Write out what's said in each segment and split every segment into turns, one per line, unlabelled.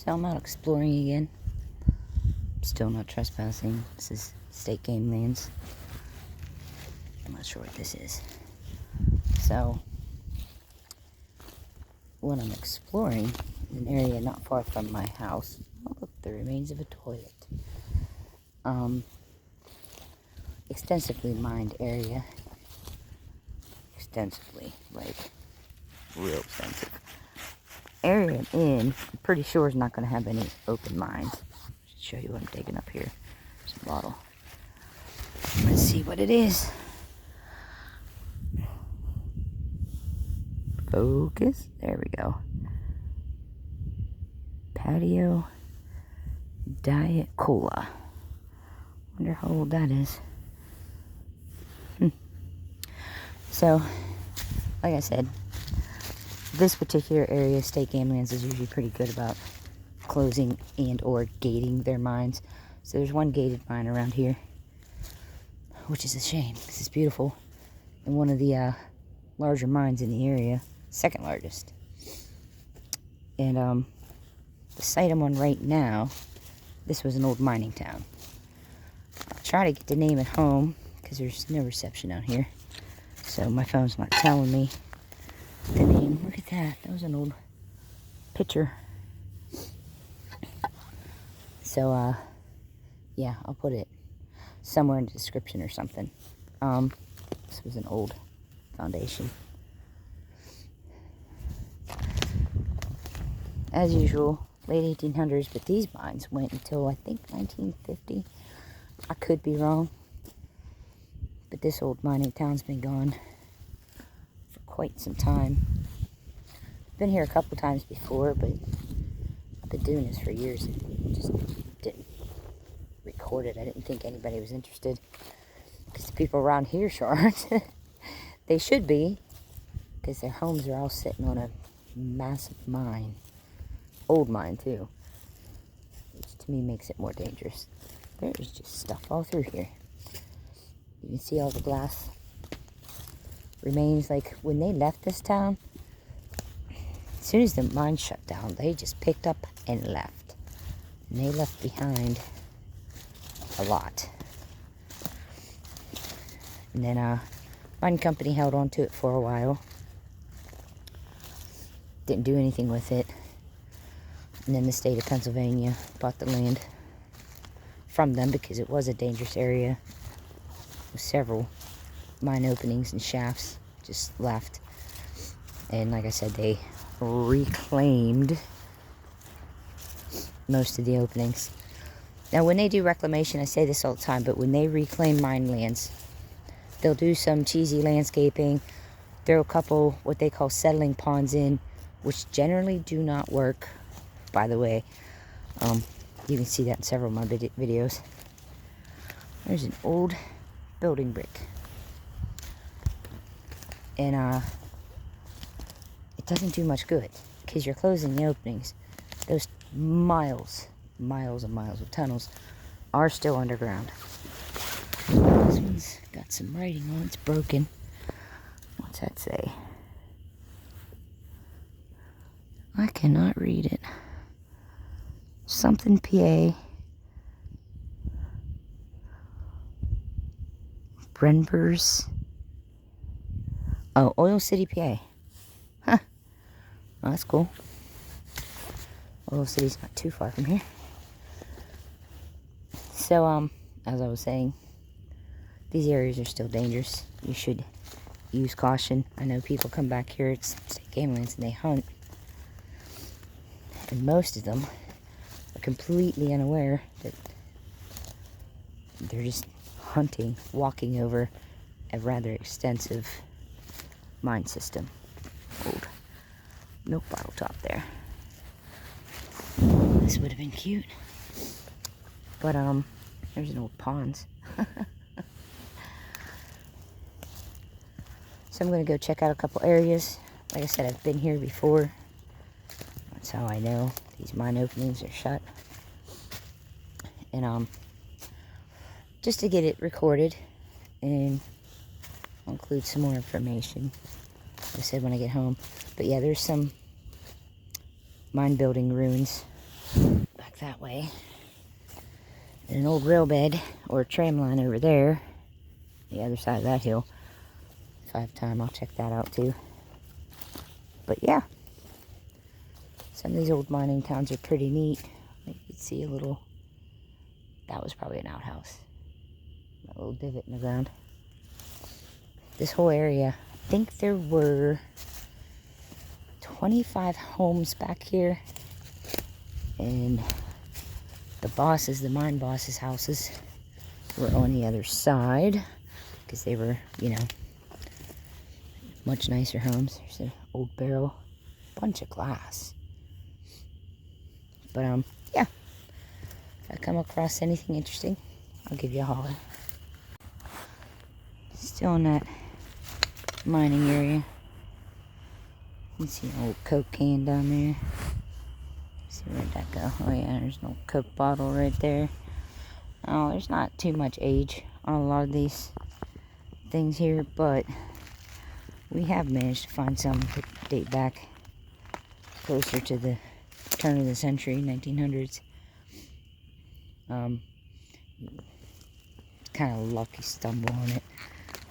So I'm out exploring again. Still not trespassing. This is state game lands. I'm not sure what this is. So, when I'm exploring an area not far from my house, oh look, the remains of a toilet. Extensively mined area. Extensively, like real extensive. Area I'm pretty sure is not going to have any open mines. I'll show you what I'm digging up here. There's a bottle. Let's see what it is. Focus. There we go. Patio Diet Cola. Wonder how old that is. So, like I said, this particular area, state game lands, is usually pretty good about closing and or gating their mines. So there's one gated mine around here, which is a shame. This is beautiful, and one of the larger mines in the area, second largest. And the site I'm on right now, this was an old mining town. I'll try to get the name at home because there's no reception out here, so my phone's not telling me the name. Look at that. That was an old picture. So, yeah, I'll put it somewhere in the description or something. This was an old foundation. As usual, late 1800s, but these mines went until, I think, 1950. I could be wrong. But this old mining town's been gone for quite some time. Been here a couple times before, but I've been doing this for years and just didn't record it. I didn't think anybody was interested, because the people around here sure aren't. They should be, because their homes are all sitting on a massive mine. Old mine too, which to me makes it more dangerous. There is just stuff all through here. You can see all the glass remains. Like when they left this town, as soon as the mine shut down, they just picked up and left. And they left behind a lot. And then mining company held on to it for a while. Didn't do anything with it. And then the state of Pennsylvania bought the land from them because it was a dangerous area with several mine openings and shafts just left. And like I said, they reclaimed most of the openings. Now when they do reclamation, I say this all the time, but when they reclaim mine lands, they'll do some cheesy landscaping, throw a couple what they call settling ponds in, which generally do not work, by the way. You can see that in several of my videos. There's an old building brick. And it doesn't do much good because you're closing the openings. Those miles and miles of tunnels are still underground. This one's got some writing on it. It's broken. What's that say? I cannot read it. Something PA. Brenbers. Oh, Oil City, PA. Huh. Well, that's cool. Oil City's not too far from here. So, as I was saying, these areas are still dangerous. You should use caution. I know people come back here, it's state game lands, and they hunt. And most of them are completely unaware that they're just hunting, walking over a rather extensive mine system. Old milk bottle top there. This would have been cute. But there's an old ponds. So I'm gonna go check out a couple areas. Like I said, I've been here before. That's how I know these mine openings are shut. And just to get it recorded, and I'll include some more information, like I said, when I get home. But yeah, there's some mine building ruins back that way. And an old rail bed or tram line over there, the other side of that hill. If I have time, I'll check that out too. But yeah, some of these old mining towns are pretty neat. You can see a little, that was probably an outhouse. That little divot in the ground. This whole area, I think there were 25 homes back here. And the mine bosses' houses were on the other side. Because they were, you know, much nicer homes. There's an old barrel. Bunch of glass. But, yeah. If I come across anything interesting, I'll give you a holler. Still in that mining area. You can see an old Coke can down there. See, where'd that go? Oh yeah, there's an old Coke bottle right there. Oh, there's not too much age on a lot of these things here, but we have managed to find some that date back closer to the turn of the century, 1900s. It's kind of a lucky stumble on it.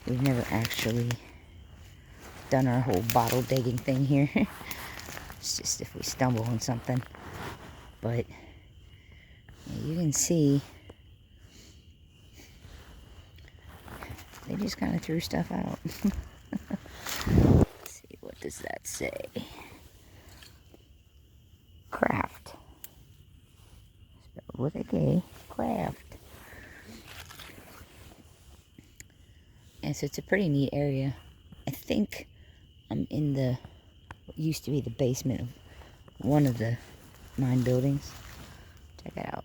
We've never actually done our whole bottle digging thing here. It's just if we stumble on something. But yeah, you can see they just kind of threw stuff out. Let's see, what does that say? Craft. Spelled with a K. Craft. And so it's a pretty neat area. I think I'm in what used to be the basement of one of the mine buildings. Check it out.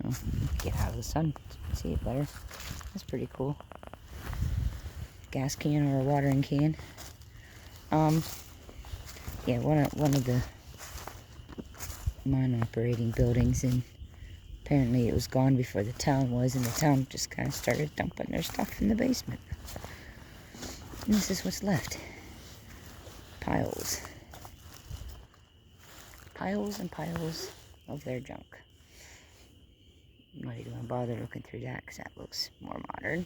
Oh, get out of the sun so you can see it better. That's pretty cool. Gas can or a watering can. Yeah, one of the mine operating buildings, and apparently it was gone before the town was, and the town just kind of started dumping their stuff in the basement. And this is what's left. Piles. Piles and piles of their junk. I'm not even going to bother looking through that because that looks more modern.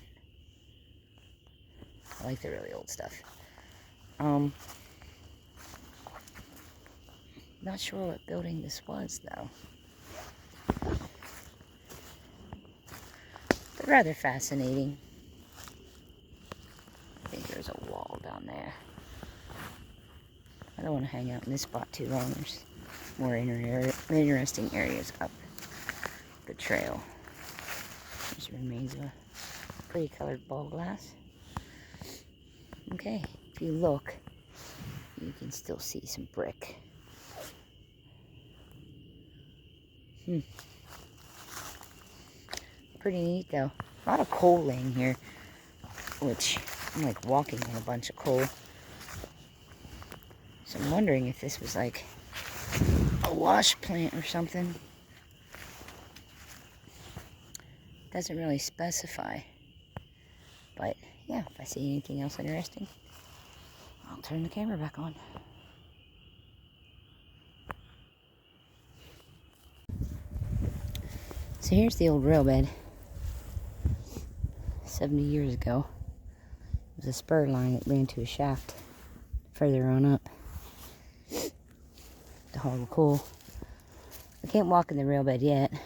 I like the really old stuff. Not sure what building this was though. But rather fascinating. I think there's a wall down there. I don't want to hang out in this spot too long. There's more interesting areas up the trail. There's remains of a pretty colored ball glass. Okay, if you look, you can still see some brick. Pretty neat though. A lot of coal laying here, which I'm like walking on a bunch of coal. So I'm wondering if this was like a wash plant or something. Doesn't really specify. But yeah, if I see anything else interesting, I'll turn the camera back on. So here's the old rail bed. 70 years ago. It was a spur line that ran to a shaft further on up to haul the coal. I can't walk in the rail bed yet. I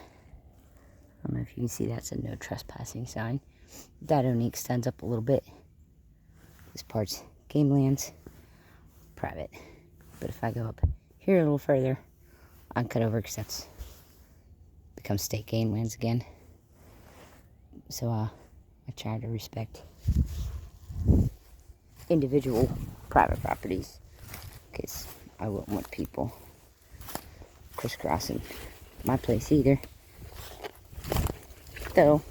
don't know if you can see that's a no trespassing sign. That only extends up a little bit. This part's game lands, private. But if I go up here a little further, I'll cut over because that's become state game lands again. So I try to respect individual private properties because I wouldn't want people crisscrossing my place either. Though,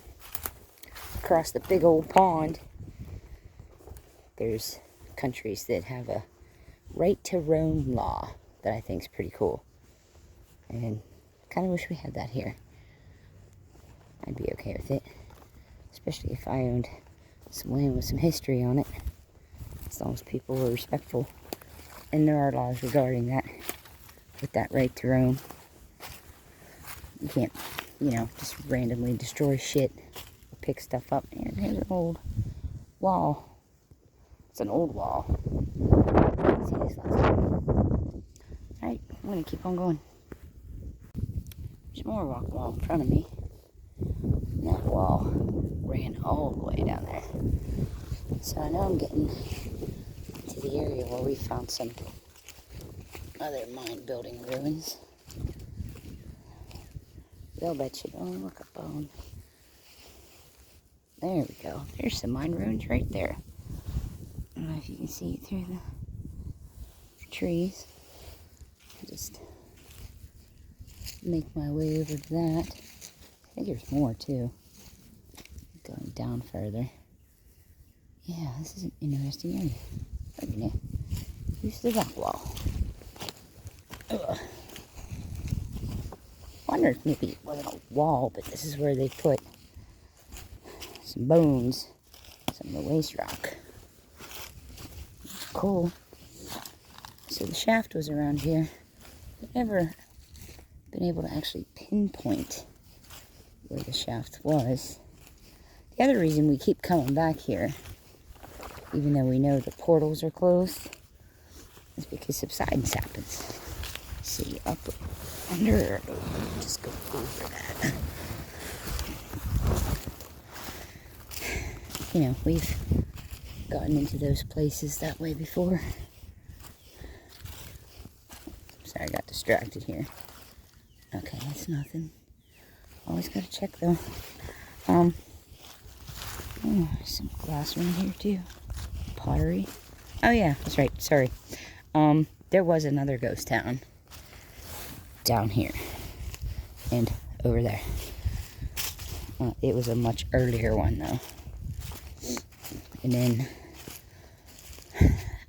across the big old pond, there's countries that have a right to roam law that I think is pretty cool. And I kind of wish we had that here. I'd be okay with it. Especially if I owned some land with some history on it. As long as people were respectful. And there are laws regarding that. With that right to roam. You can't, just randomly destroy shit or pick stuff up. And here's an old wall. It's an old wall. Didn't see this last time. Alright, I'm gonna keep on going. There's more rock wall in front of me. And that wall ran all the way down there. So I know I'm getting to the area where we found some other mine building ruins. They'll bet you. Oh, look, a bone. There we go. There's some mine ruins right there. I don't know if you can see it through the trees. I'll just make my way over to that. I think there's more too. Going down further. Yeah, this is an interesting area. Very neat. Here's the rock wall. Ugh. I wonder if maybe it wasn't a wall, but this is where they put some bones, some of the waste rock. Cool. So the shaft was around here. I've never been able to actually pinpoint where the shaft was. The other reason we keep coming back here, even though we know the portals are closed, is because subsidence happens. See, up, under, just go over that. We've gotten into those places that way before. Sorry, I got distracted here. Okay, that's nothing. Always gotta check though. Oh, there's some glass around here too. Pottery. Oh yeah, that's right. Sorry. There was another ghost town down here and over there. It was a much earlier one though. And then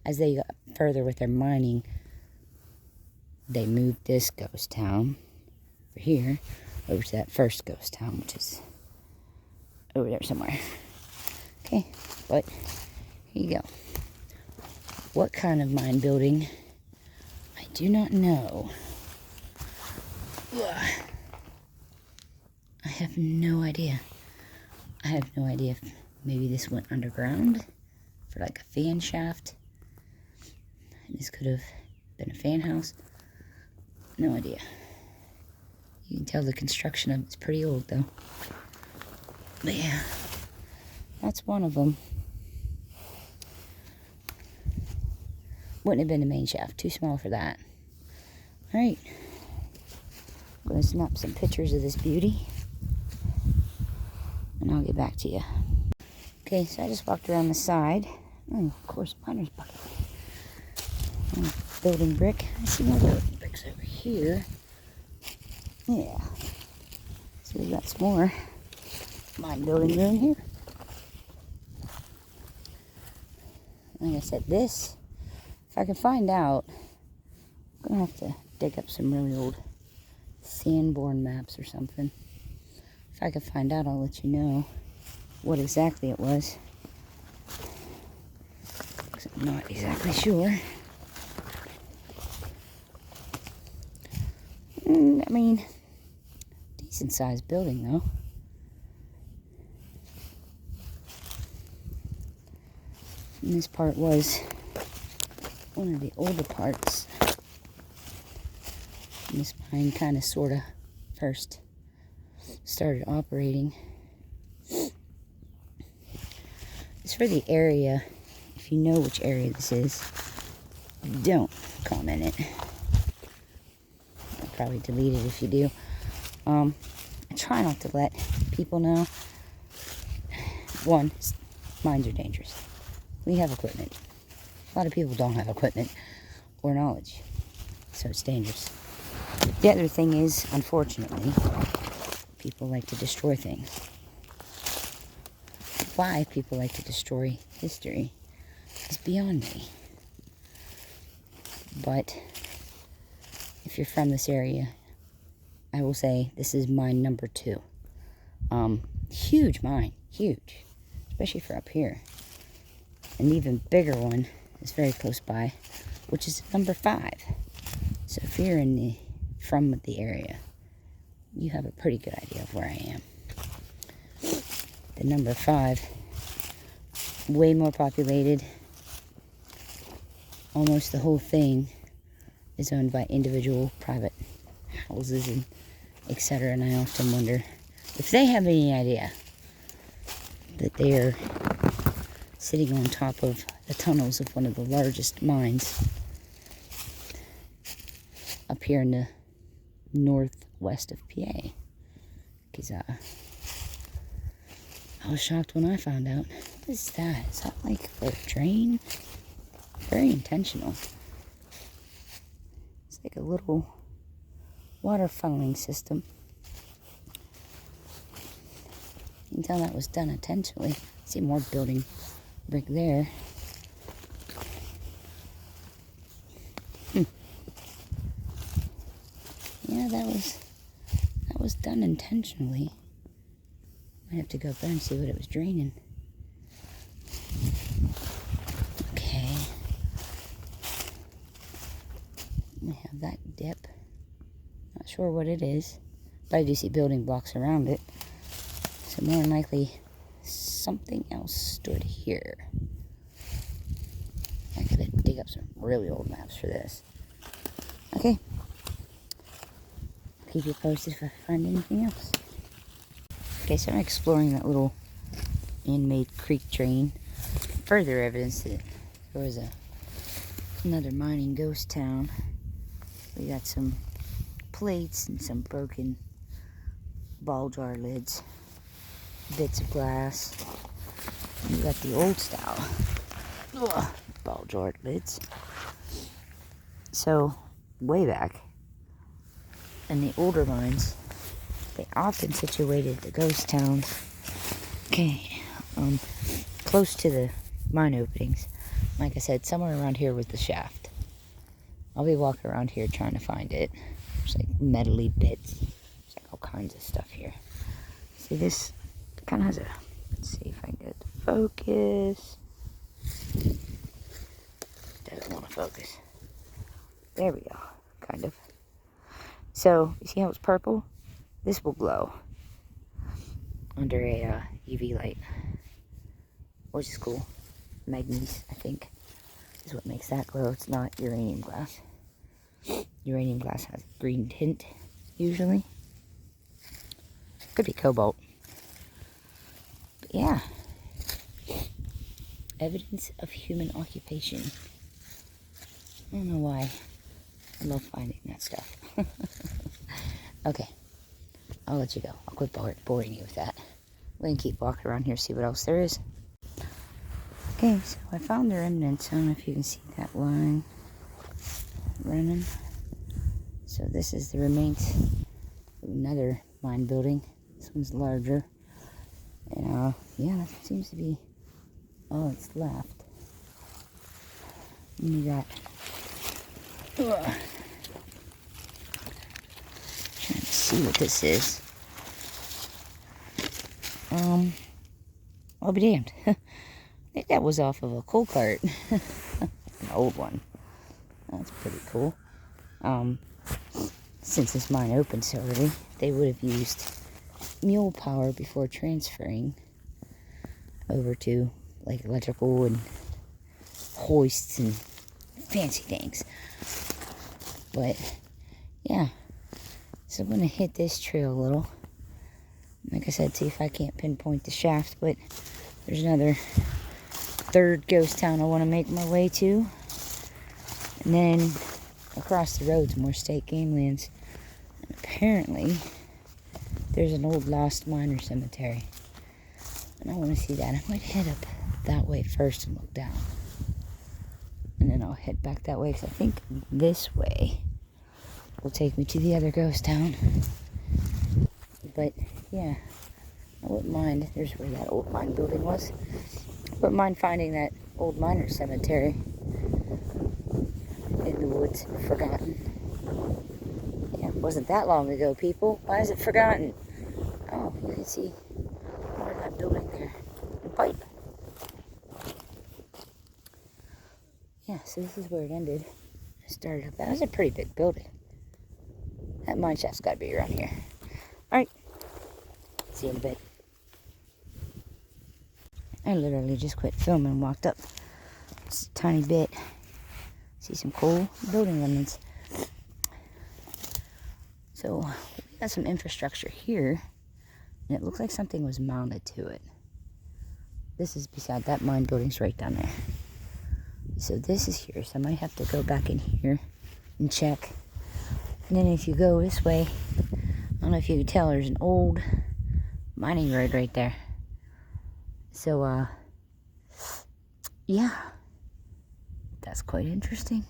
as they got further with their mining, they moved this ghost town over here over to that first ghost town, which is over there somewhere. Okay, but here you go. What kind of mine building? I do not know. Ugh. I have no idea. I have no idea if maybe this went underground for like a fan shaft. This could have been a fan house. No idea. You can tell the construction of it's pretty old though. But yeah, that's one of them. Wouldn't have been the main shaft. Too small for that. Alright. I'm going to snap some pictures of this beauty. And I'll get back to you. Okay, so I just walked around the side. Oh, of course, miner's bucket. Building brick. I see more building bricks over here. Yeah. So we got some more mine building room here. Like I said, this, if I can find out, I'm going to have to dig up some really old Sanborn maps or something. If I can find out, I'll let you know what exactly it was. Because I'm not exactly sure. I mean, decent sized building though. And this part was one of the older parts. And this mine kind of sort of first started operating. It's for the area. If you know which area this is, don't comment it. I'll probably delete it if you do. I try not to let people know. One, mines are dangerous. We have equipment. A lot of people don't have equipment or knowledge, so it's dangerous. The other thing is, unfortunately, people like to destroy things. Why people like to destroy history is beyond me. But if you're from this area, I will say this is mine number 2. Huge mine, huge, especially for up here. An even bigger one is very close by, which is number 5. So if you're from the area, you have a pretty good idea of where I am. The number 5, way more populated. Almost the whole thing is owned by individual private houses and etc. And I often wonder if they have any idea that they are sitting on top of the tunnels of one of the largest mines up here in the northwest of PA. Because I was shocked when I found out. What is that? Is that like for a drain? Very intentional. It's like a little water funneling system. You can tell that was done intentionally. See more building brick there. Yeah, that was done intentionally. Might have to go up there and see what it was draining. Okay. We have that dip. Not sure what it is, but I do see building blocks around it. So more than likely, something else stood here. I gotta dig up some really old maps for this. Okay. Keep you posted if I find anything else. Okay, so I'm exploring that little man-made creek drain. Further evidence that there was another mining ghost town. We got some plates and some broken ball jar lids, bits of glass. We got the old style ball jar lids. So way back in the older mines, they often situated the ghost towns, close to the mine openings. Like I said, somewhere around here was the shaft. I'll be walking around here trying to find it. There's like metally bits. There's like all kinds of stuff here. See, this kind of has a, let's see if I can get it to focus. Doesn't want to focus. There we go, kind of. So, you see how it's purple? This will glow under a UV light, which is cool. Manganese, I think, is what makes that glow. It's not uranium glass. Uranium glass has a green tint, usually. Could be cobalt. But yeah. Evidence of human occupation. I don't know why. I love finding that stuff. Okay. I'll let you go. I'll quit boring you with that. We can keep walking around here, see what else there is. Okay, so I found the remnants. I don't know if you can see that line running. So this is the remains of another mine building. This one's larger. And yeah, that seems to be all that's left. And you got trying to see what this is. I'll be damned. I think that was off of a coal cart. An old one. That's pretty cool. Since this mine opened so early, they would have used mule power before transferring over to like electrical and hoists and fancy things. But yeah, so I'm gonna hit this trail a little. Like I said, see if I can't pinpoint the shaft, but there's another third ghost town I want to make my way to. And then across the road's more state game lands. And apparently there's an old lost miner cemetery. And I want to see that. I might head up that way first and look down. And then I'll head back that way, because I think this way will take me to the other ghost town. But yeah, I wouldn't mind. There's where that old mine building was. I wouldn't mind finding that old miner cemetery in the woods, forgotten. Yeah, it wasn't that long ago, people. Why is it forgotten? Oh, you can see more of that building there. The pipe. Yeah, so this is where it ended. I started up. That was a pretty big building. That mine shaft's got to be around here. Alright. See you in a bit. I literally just quit filming and walked up just a tiny bit. See some cool building remnants. So, we got some infrastructure here, and it looks like something was mounted to it. This is beside that mine building's right down there. So this is here, so I might have to go back in here and check. And then if you go this way, I don't know if you can tell, there's an old mining road right there. So, yeah, that's quite interesting.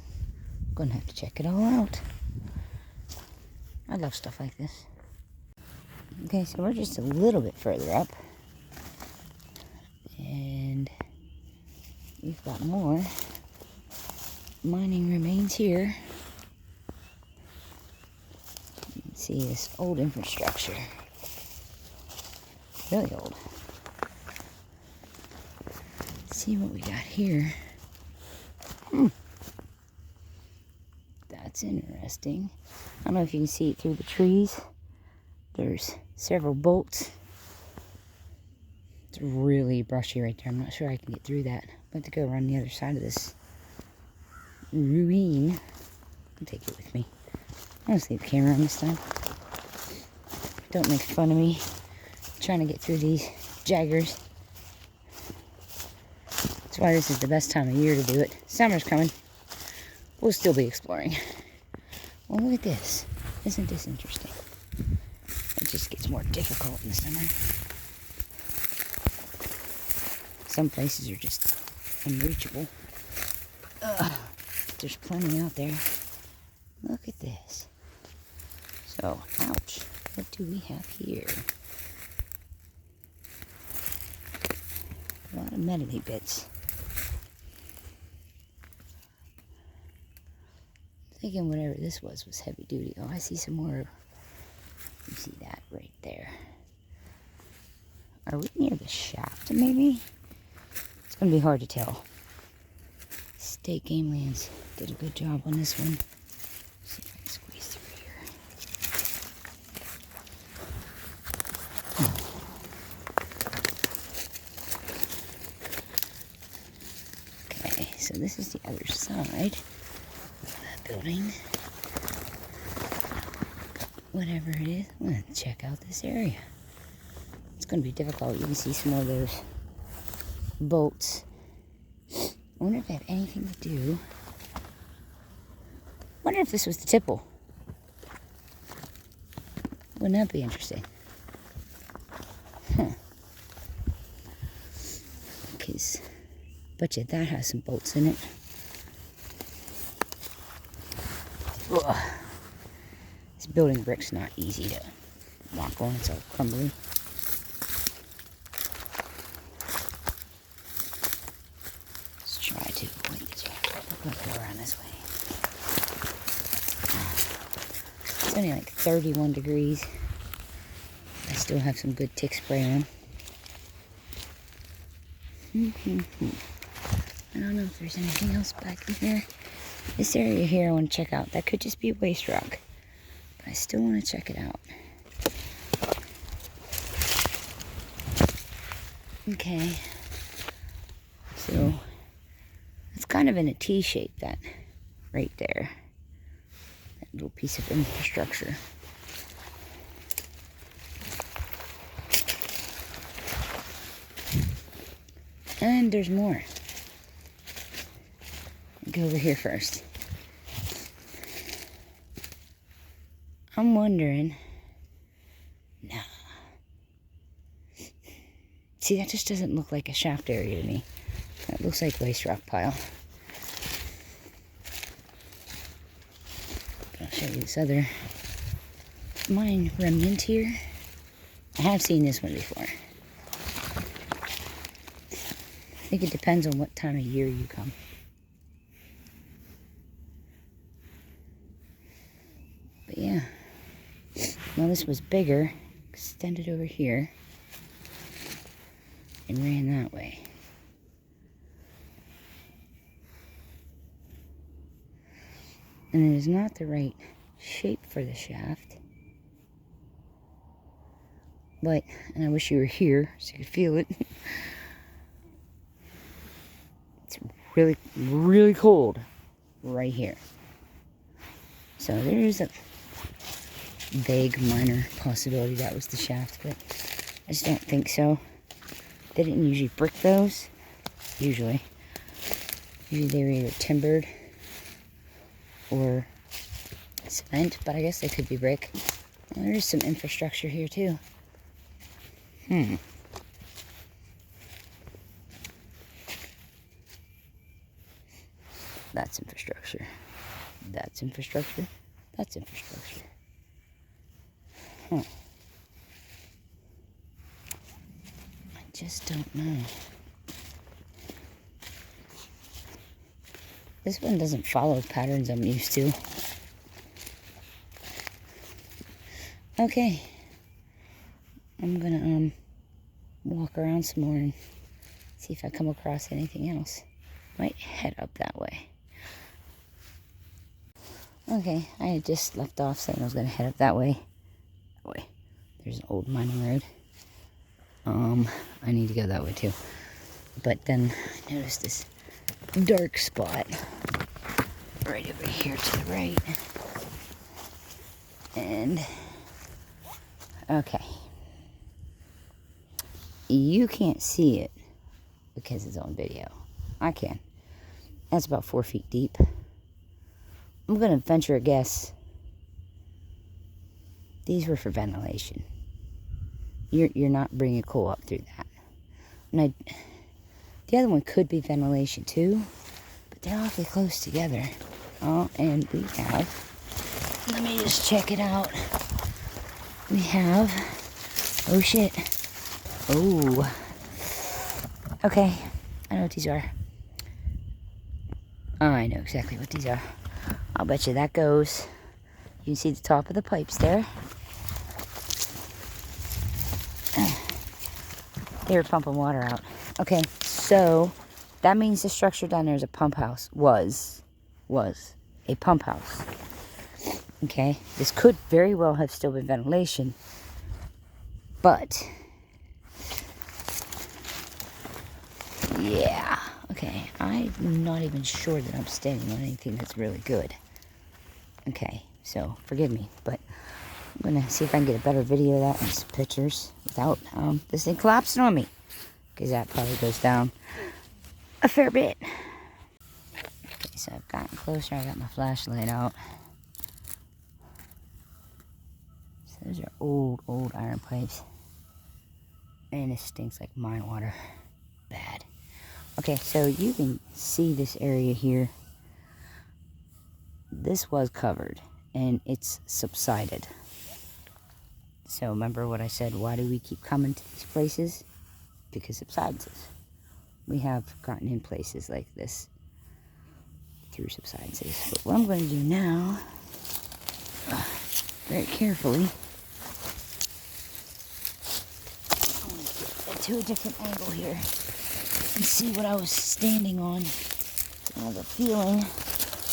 I'm gonna have to check it all out. I love stuff like this. Okay, so we're just a little bit further up. And we've got more mining remains here. You can see this old infrastructure. Really old. Let's see what we got here. That's interesting. I don't know if you can see it through the trees. There's several bolts. It's really brushy right there. I'm not sure I can get through that. I'm going to go around the other side of this ruin. I'll take it with me. I'm going to leave the camera on this time. Don't make fun of me trying to get through these jaggers. That's why this is the best time of year to do it. Summer's coming. We'll still be exploring. Well, look at this. Isn't this interesting? It just gets more difficult in the summer. Some places are just unreachable. There's plenty out there. Look at this. So, ouch. What do we have here? A lot of metally bits. Thinking whatever this was heavy duty. Oh, I see some more. You see that right there. Are we near the shaft, maybe? It's going to be hard to tell. State Game Lands did a good job on this one. Let's see if I can squeeze through here. Okay, so this is the other side of that building. Whatever it is, I'm going to check out this area. It's going to be difficult. You can see some more of those bolts. I wonder if they have anything to do. I wonder if this was the tipple. Wouldn't that be interesting? Huh. Because, bet you that has some bolts in it. Ugh. This building brick's not easy to walk on. It's all crumbly. Let's try to avoid the jacket. I'm going to go around this way. It's only like 31 degrees. I still have some good tick spray on. I don't know if there's anything else back in here. This area here I want to check out. That could just be waste rock. But I still want to check it out. Okay. So, it's kind of in a T shape, that right there. That little piece of infrastructure. And there's more. Go over here first. I'm wondering. Nah. See, that just doesn't look like a shaft area to me. That looks like waste rock pile. But I'll show you this other mine remnant here. I have seen this one before. I think it depends on what time of year you come. But yeah. Well, this was bigger. Extended over here. And ran that way. And it is not the right shape for the shaft. But, and I wish you were here so you could feel it. It's really, really cold right here. So there's a vague minor possibility that was the shaft, but I just don't think so. They didn't usually brick those. Usually they were either timbered or cement, but I guess they could be brick. Well, there's some infrastructure here too. That's infrastructure. That's infrastructure. That's infrastructure. I just don't know. This one doesn't follow patterns I'm used to. Okay. I'm gonna walk around some more and see if I come across anything else. Might head up that way. Okay, I had just left off saying I was gonna head up that way. There's an old mining road. I need to go that way too. But then I noticed this dark spot right over here to the right. And okay, you can't see it because it's on video. I can. That's about 4 feet deep. I'm gonna venture a guess. These were for ventilation. You're not bringing coal up through that. And the other one could be ventilation too, but they're awfully close together. Oh, and we have, let me just check it out. We have, oh shit. Oh. Okay, I know what these are. I know exactly what these are. I'll bet you that goes. You can see the top of the pipes there. They were pumping water out. Okay, so that means the structure down there is a pump house. Was a pump house. Okay, this could very well have still been ventilation, but yeah. Okay, I'm not even sure that I'm standing on anything that's really good. Okay, so forgive me, but I'm gonna see if I can get a better video of that and some pictures without this thing collapsing on me, because that probably goes down a fair bit. Okay, so I've gotten closer. I got my flashlight out. So those are old iron pipes, and it stinks like mine water. Bad. Okay, so you can see this area here. This was covered, and it's subsided. So remember what I said, why do we keep coming to these places? Because subsidences. We have gotten in places like this through subsidences. But what I'm going to do now, very carefully, I want to get to a different angle here and see what I was standing on. I have a feeling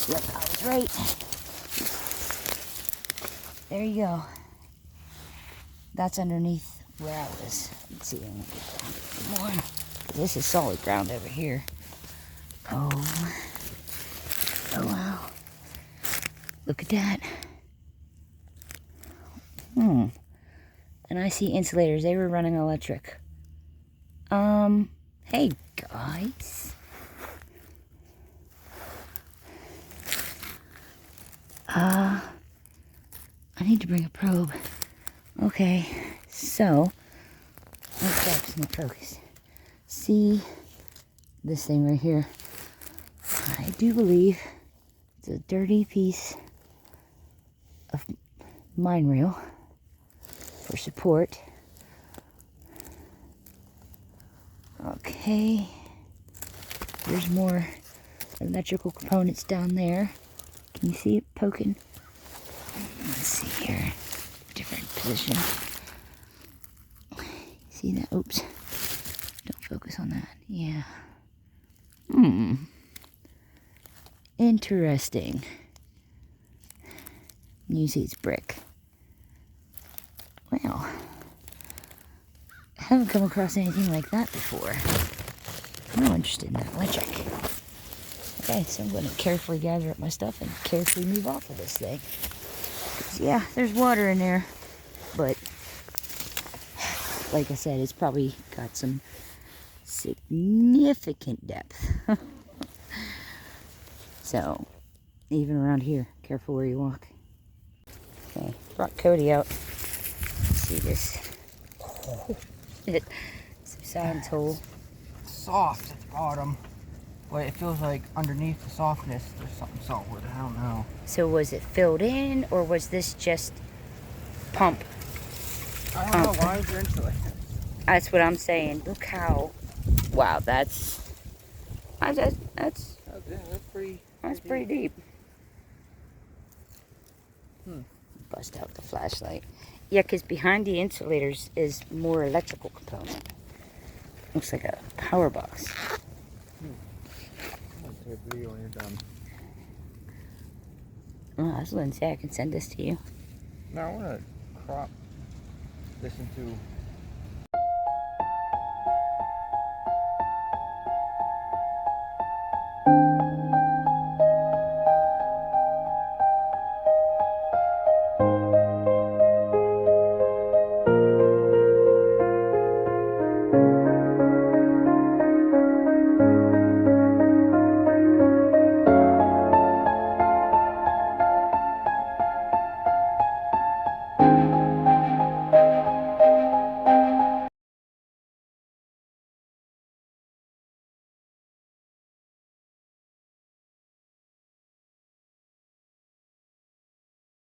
that I was right. There you go. That's underneath where I was. Let's see if I can get down a bit more. This is solid ground over here. Oh wow. Look at that. And I see insulators. They were running electric. Hey guys. I need to bring a probe. Okay, so let's grab some focus. See this thing right here? I do believe it's a dirty piece of mine rail for support. Okay, there's more electrical components down there. Can you see it poking? Let's see here. Different position. See that? Oops. Don't focus on that. Yeah. Interesting. You see it's brick. Well, haven't come across anything like that before. I'm interested in that electric. Okay, so I'm going to carefully gather up my stuff and carefully move off of this thing. Yeah, there's water in there, but like I said, it's probably got some significant depth. So, even around here, careful where you walk. Okay, brought Cody out. See this. Subsidence hole.
Soft at the bottom, but it feels like underneath the softness there's something saltwater. I don't know.
So was it filled in, or was this just pump?
I don't know. Why is there insulated?
That's what I'm saying. Look how. Wow, that's pretty deep. Bust out the flashlight. Yeah, because behind the insulators is more electrical component. Looks like a power box.
I'll take a video when you're done.
Oh, I was going to say I can send this to you.
Now I want to crop this into